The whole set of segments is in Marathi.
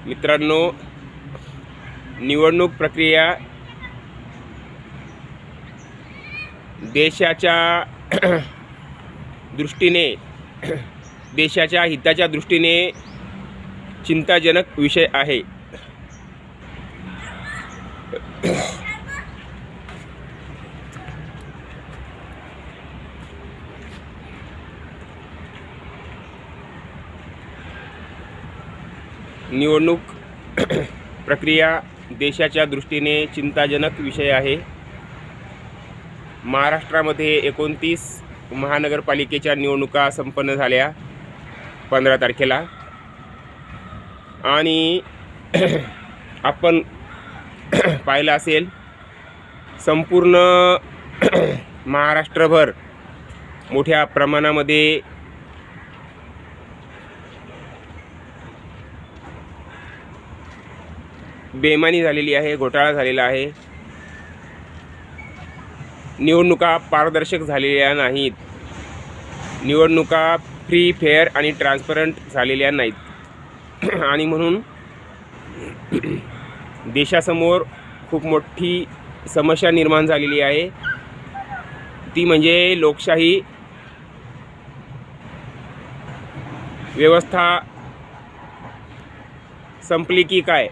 मित्रांनो, निवडणूक प्रक्रिया देशाच्या दृष्टीने, देशाच्या हिताच्या दृष्टीने चिंताजनक विषय आहे. निवडणूक प्रक्रिया देशाच्या दृष्टीने चिंताजनक विषय आहे. महाराष्ट्रामध्ये 29 महानगरपालिकेच्या निवडणुका संपन्न झाल्या 15 तारखेला. आणि आपण पाहिलं असेल, संपूर्ण महाराष्ट्रभर मोठ्या प्रमाणामध्ये बेईमानी झालेली आहे, घोटाळा झालेला आहे. निवडणुका पारदर्शक झालेल्या नाहीत, निवडणुका फ्री, फेअर आणि ट्रान्सपरंट झालेल्या नाहीत. आणि म्हणून देशासमोर खूप मोठी समस्या निर्माण झालेली आहे. ती म्हणजे लोकशाही व्यवस्था संपली की काय,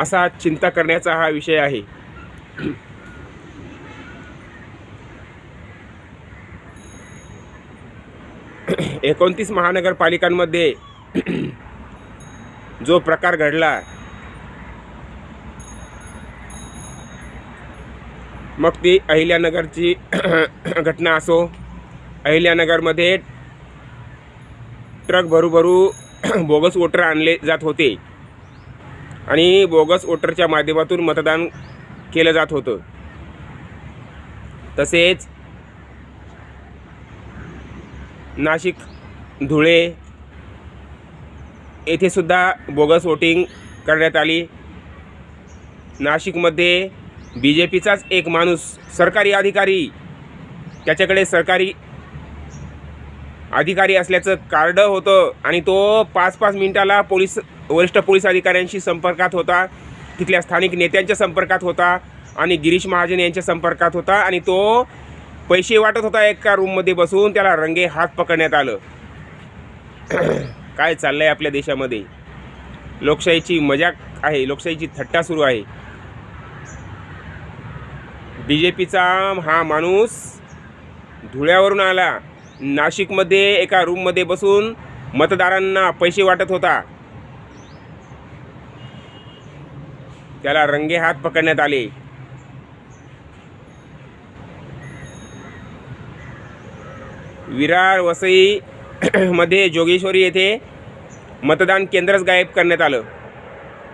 असा चिंता करण्याचा हा विषय आहे. 29 महानगरपालिकांमध्ये जो प्रकार घडला, मग ती अहिल्यानगरची घटना असो. अहिल्यानगरमध्ये ट्रक भरू बोगस वोटर आणले जात होते आणि बोगस वोटरच्या माध्यमातून मतदान केलं जात होतं. तसेच नाशिक, धुळे येथे सुद्धा बोगस वोटिंग करण्यात आली. नाशिकमध्ये BJPचाच एक माणूस, सरकारी अधिकारी, त्याच्याकडे सरकारी अधिकारी असल्याचं कार्ड होतं आणि तो 5-5 मिनिटाला वरिष्ठ पोलीस अधिकाऱ्यांशी संपर्कात होता, तिथल्या स्थानिक नेत्यांच्या संपर्कात होता आणि गिरीश महाजन यांच्या संपर्कात होता. आणि तो पैसे वाटत होता एका रूममध्ये बसून. त्याला रंगे हात पकडण्यात आलं. काय चाललंय आपल्या देशामध्ये? लोकशाहीची मजाक आहे, लोकशाहीची थट्टा सुरू आहे. BJPचा हा माणूस धुळ्यावरून आला, नाशिकमध्ये एका रूममध्ये बसून मतदारांना पैसे वाटत होता. त्याला रंगे हात पकडण्यात आले. विरार, वसई मध्ये जोगेश्वरी येथे मतदान केंद्रच गायब करण्यात आलं,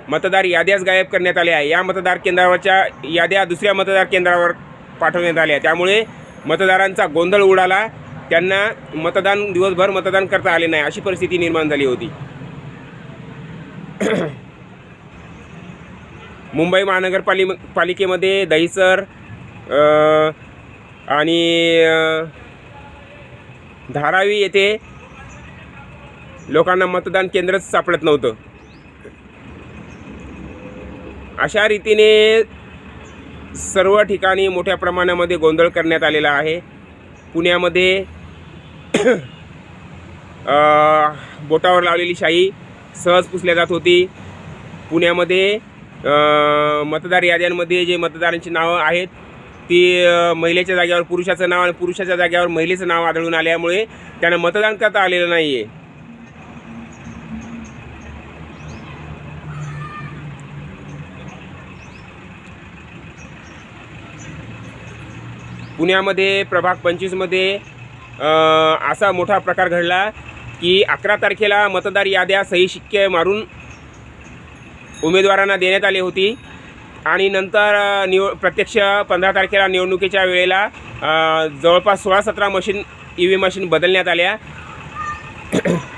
मतदार याद्याच गायब करण्यात आल्या. या मतदार केंद्रावरच्या याद्या दुसऱ्या मतदार केंद्रावर पाठवण्यात आल्या. त्यामुळे मतदारांचा गोंधळ उडाला. त्यांना दिवसभर मतदान करता आले नाही, अशी परिस्थिती निर्माण झाली होती. मुंबई महानगरपालिकेमध्ये दहिसर आणि धारावी येथे लोकांना मतदान केंद्रच सापडत नव्हतं. अशा रीतीने सर्व ठिकाणी मोठ्या प्रमाणामध्ये गोंधळ करण्यात आलेला आहे. पुण्यामध्ये बोटावर लावलेली शाई सहज पुसल्या जात होती. पुण्यामध्ये मतदार याद्यांमध्ये जे मतदारांची नावं आहेत ती महिलेच्या जागेवर पुरुषाचं नाव आणि पुरुषाच्या जागेवर महिलेचं नाव आढळून आल्यामुळे त्यांना मतदान करता आलेलं नाही आहे. पुण्यामध्ये प्रभाग 25मध्ये असा मोठा प्रकार घडला की 11 तारखेला मतदार याद्या सही शिक्के मारून उमेदवारांना देण्यात आली होती आणि नंतर प्रत्यक्ष 15 तारखेला निवडणुकीच्या वेळेला जवळपास 16-17 EVM मशीन बदलण्यात आल्या.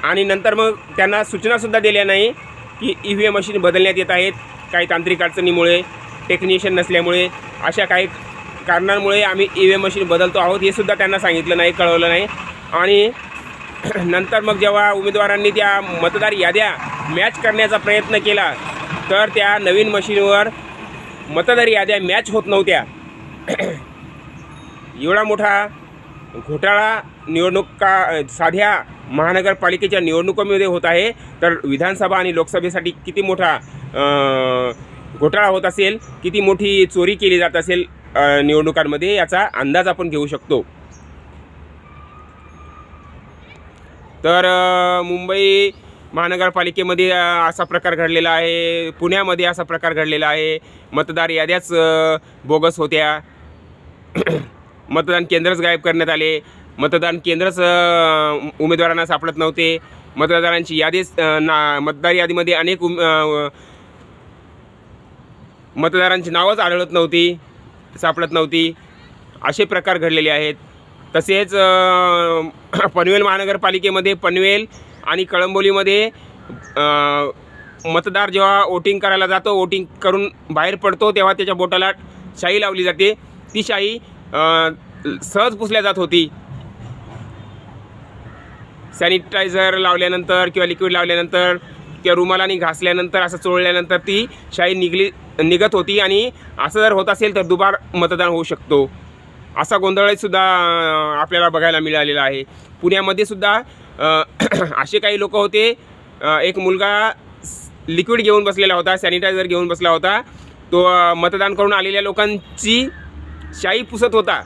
आणि नंतर मग त्यांना सूचनासुद्धा दिल्या नाही की EVM मशीन बदलण्यात येत आहेत, काही तांत्रिक अडचणीमुळे, टेक्निशियन नसल्यामुळे, अशा काही कारणांमुळे आम्ही EVM मशीन बदलतो आहोत हे सुद्धा त्यांना सांगितलं नाही, कळवलं नाही. आणि नंतर मग जेव्हा उमेदवारांनी त्या मतदार याद्या मॅच करण्याचा प्रयत्न केला तर त्या नवीन मशीनवर मतदार याद्या मॅच होत नव्हत्या. एवढा मोठा घोटाळा निवडणुका साध्या महानगरपालिकेच्या निवडणुकांमध्ये होत आहे, तर विधानसभा आणि लोकसभेसाठी किती मोठा घोटाळा होत असेल, किती मोठी चोरी केली जात असेल निवडणुकांमध्ये, याचा अंदाज आपण घेऊ शकतो. तर मुंबई महानगरपालिकेमध्ये असा प्रकार घडलेला आहे, पुण्यामध्ये असा प्रकार घडलेला आहे. मतदार याद्याच बोगस होत्या, मतदान केंद्रच गायब करण्यात आले, मतदान केंद्रच उमेदवारांना सापडत नव्हते, मतदारांची यादीच मतदार यादीमध्ये अनेक मतदारांची नावच सापडत नव्हती. असे प्रकार घडलेले आहेत. तसेच पनवेल महानगरपालिकेमध्ये पनवेल आणि कळंबोलीमध्ये मतदार जेव्हा वोटिंग करायला जातो, वोटिंग करून बाहेर पडतो, तेव्हा त्याच्या बोटाला शाई लावली जाते. ती शाई सहज पुसल्या जात होती. सॅनिटायझर लावल्यानंतर किंवा लिक्विड लावल्यानंतर किंवा रुमालाने घासल्यानंतर असं चोळल्यानंतर ती शाई निघत होती. आणि असं जर होत असेल तर दुबार मतदान होऊ शकतो. असा गोंधळसुद्धा आपल्याला बघायला मिळालेला आहे. पुण्यामध्ये सुद्धा असे काही लोक होते. एक मुलगा लिक्विड घेऊन बसलेला होता, सॅनिटायझर घेऊन बसला होता. तो मतदान करून आलेल्या लोकांची शाई पुसत होता.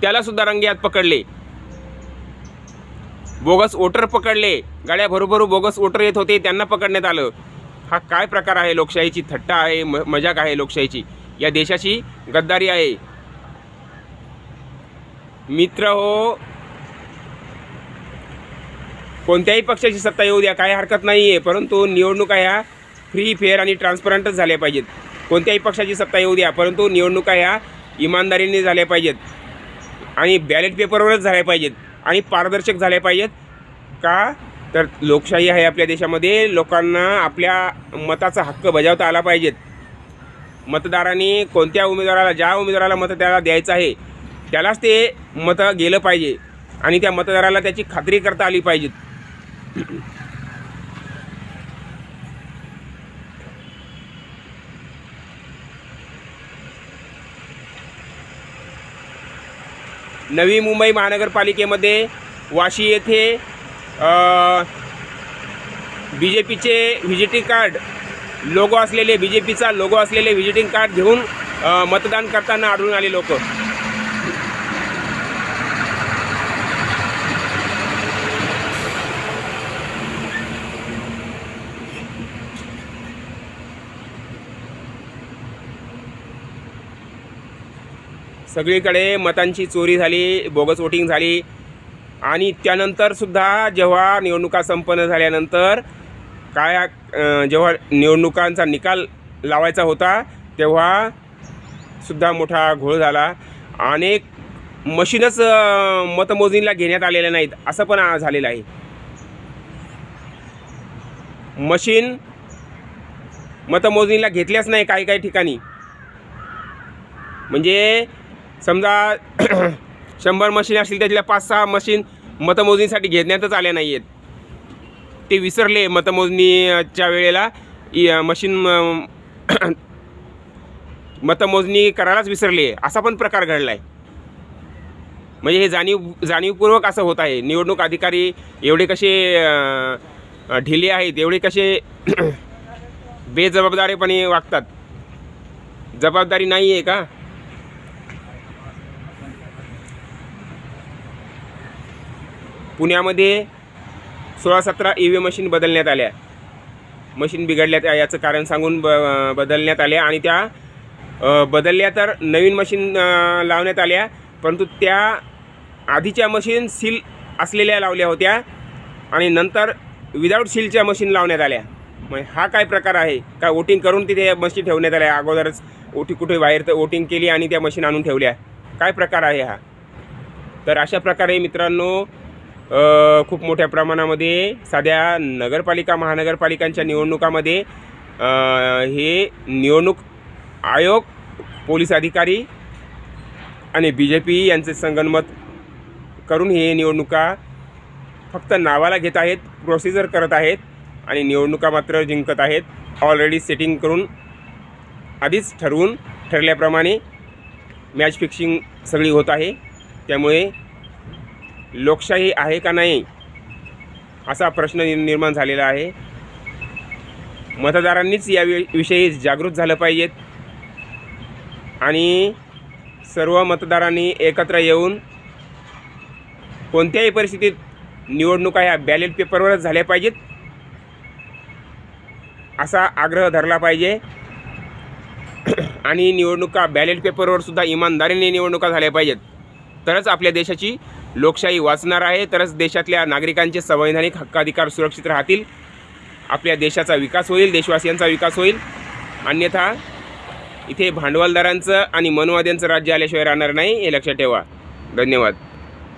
त्यालासुद्धा रंगेहात पकडले. बोगस वोटर पकडले. गाड्या भरूभरू बोगस वोटर येत होते, त्यांना पकडण्यात आलं. हा काय प्रकार आहे? लोकशाहीची थट्टा आहे, मजाक आहे लोकशाहीची. या देशाची गद्दारी आहे. मित्र हो, कोणत्याही पक्षाची सत्ता येऊ द्या, काही हरकत नाही आहे, परंतु निवडणुका ह्या फ्री, फेअर आणि ट्रान्सपरंटच झाल्या पाहिजेत. कोणत्याही पक्षाची सत्ता येऊ द्या, परंतु निवडणुका ह्या इमानदारीने झाल्या पाहिजेत आणि बॅलेट पेपरवरच झाल्या पाहिजेत आणि पारदर्शक झाल्या पाहिजेत. का तर लोकशाही आहे आपल्या देशामध्ये. लोकांना आपल्या मताचा हक्क बजावता आला पाहिजेत. मतदारांनी कोणत्या उमेदवाराला, ज्या उमेदवाराला मत त्याला द्यायचं आहे त्यालाच ते मतं गेलं पाहिजे आणि त्या मतदाराला त्याची खात्री करता आली पाहिजेत. नवी मुंबई महानगरपालिकेमध्ये वाशी येथे BJPचे व्हिजिटिंग कार्ड लोगो असलेले, BJPचा लोगो असलेले व्हिजिटिंग कार्ड घेऊन मतदान करताना आढळून आले लोक. सगळीकडे मतांची चोरी झाली, बोगस वोटिंग झाली. आणि त्यानंतरसुद्धा जेव्हा निवडणुका संपन्न झाल्यानंतर जेव्हा निवडणुकांचा निकाल लावायचा होता तेव्हा सुद्धा मोठा घोळ झाला. अनेक मशीनच मतमोजणीला घेण्यात आलेल्या नाहीत, असं पण झालेलं आहे. मशीन मतमोजणीला घेतल्याच नाही काही ठिकाणी. म्हणजे समजा 100 मशीन असतील, त्यातल्या 5-6 मशीन मतमोजणीसाठी घेण्यातच आल्या नाही आहेत. ते विसरले मतमोजणीच्या वेळेला मशीन मतमोजणी करायलाच विसरले. असा पण प्रकार घडला आहे. म्हणजे हे जाणीवपूर्वक असं होत आहे. निवडणूक अधिकारी एवढे कसे ढिले आहेत, एवढे कसे बेजबाबदारीपणे वागतात. जबाबदारी नाही आहे का? पुण्यामध्ये 16-17 EVM मशीन बदलण्यात आल्या. मशीन बिघडल्यात याचं कारण सांगून बदलण्यात आल्या आणि त्या बदलल्या तर नवीन मशीन लावण्यात आल्या, परंतु त्या आधीच्या मशीन सील असलेल्या लावल्या होत्या आणि नंतर विदाऊट सीलच्या मशीन लावण्यात आल्या. मग हा काय प्रकार आहे? काय वोटिंग करून तिथे मशीन ठेवण्यात आल्या? अगोदरच कुठे बाहेर तर वोटिंग केली आणि त्या मशीन आणून ठेवल्या. काय प्रकार आहे हा? तर अशा प्रकारे मित्रांनो खूप मोठ्या प्रमाणामध्ये साध्या नगरपालिका, महानगरपालिकांच्या निवडणुकामध्ये हे निवडणूक आयोग, पोलीस अधिकारी आणि BJP यांचे संगनमत करून हे निवडणुका फक्त नावाला घेत आहेत, प्रोसिजर करत आहेत आणि निवडणुका मात्र जिंकत आहेत. ऑलरेडी सेटिंग करून आधीच ठरल्याप्रमाणे मॅच फिक्सिंग सगळी होत आहे. त्यामुळे लोकशाही आहे का नाही असा प्रश्न निर्माण झालेला आहे. मतदारांनीच या विषयी जागृत झालं पाहिजेत आणि सर्व मतदारांनी एकत्र येऊन कोणत्याही परिस्थितीत निवडणुका ह्या बॅलेट पेपरवरच झाल्या पाहिजेत असा आग्रह धरला पाहिजे. आणि निवडणुका बॅलेट पेपरवर सुद्धा इमानदारीने निवडणुका झाल्या पाहिजेत. तरच आपल्या देशाची लोकशाही वाचणार आहे, तरच देशातल्या नागरिकांचे संवैधानिक हक्काधिकार सुरक्षित राहतील, आपल्या देशाचा विकास होईल, देशवासियांचा विकास होईल. अन्यथा इथे भांडवलदारांचं आणि मनवाद्यांचं राज्य आल्याशिवाय राहणार नाही, हे लक्षात ठेवा. धन्यवाद.